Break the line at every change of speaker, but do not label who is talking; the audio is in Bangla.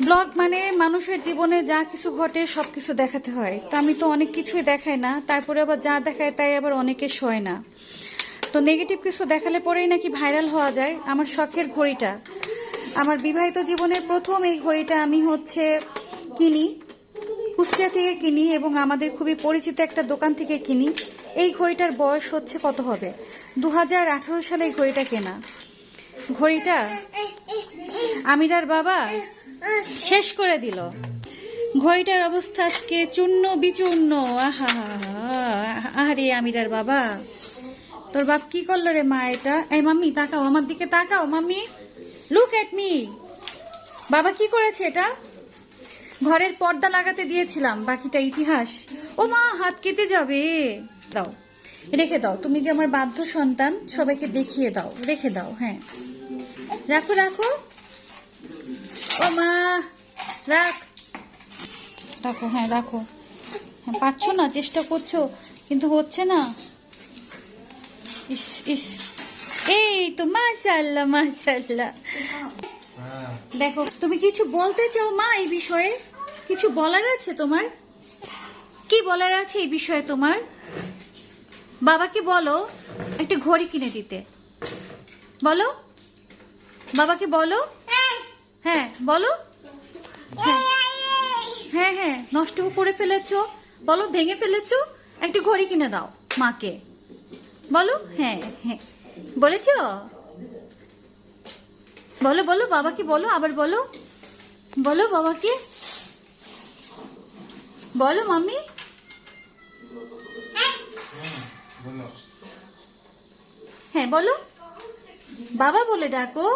ব্লগ মানে মানুষের জীবনে যা কিছু ঘটে সবকিছু দেখাতে হয়। তো আমি তো অনেক কিছুই দেখাই না, তারপরে আবার যা দেখায় তাই আবার অনেকে সয় না। তো নেগেটিভ কিছু দেখালে পরেই নাকি ভাইরাল হওয়া যায়। আমার শখের ঘড়িটা, আমার বিবাহিত জীবনের প্রথম এই ঘড়িটা আমি কিনি, কুষ্টিয়া থেকে কিনি এবং আমাদের খুবই পরিচিত একটা দোকান থেকে কিনি। এই ঘড়িটার বয়স কত হবে, 2018 সালে এই ঘড়িটা কেনা। ঘড়িটা আমিরার বাবা শেষ করে দিল। ঘড়িটার অবস্থা আজকে চূর্ণ বিচূর্ণ। আহা, আরে আমিরার বাবা, তোর বাপ কি করলো রে মা? এটা এই মাম্মি তাকাও, আমার দিকে তাকাও মাম্মি, লুক এট মি। বাবা কি করেছে এটা? ঘরের পর্দা লাগাতে দিয়েছিলাম, বাকিটা ইতিহাস। ও মা, হাত কেটে যাবে। দাও, রেখে দাও, তুমি যে আমার বাধ্য সন্তান, সবাইকে দেখিয়ে দাও, রেখে দাও। হ্যাঁ, রাখো রাখো। ও মা, রাখ, রাখো। হ্যাঁ রাখো। হ্যাঁ, পাচ্ছ না, চেষ্টা করছো কিন্তু হচ্ছে না। ইস ইস, এই তো মাশাআল্লাহ মাশাআল্লাহ। দেখো, তুমি কিছু বলতে চাও মা এই বিষয়ে? কিছু বলার আছে তোমার? কি বলার আছে এই বিষয়ে তোমার? বাবাকে বলো একটা ঘড়ি কিনে দিতে, বলো বাবাকে, বলো। হ্যাঁ বলো। হ্যাঁ হ্যাঁ হ্যাঁ, নষ্ট করে ফেলেছো, বলো ভেঙে ফেলেছো, একটা ঘড়ি কিনে দাও মাকে, বলো। হ্যাঁ হ্যাঁ, বলেছো? বলো বলো বাবাকে, বলো আবার, বলো বলো বাবাকে, বলো মাম্মি। হ্যাঁ বলো, বাবা বলে ডাকো।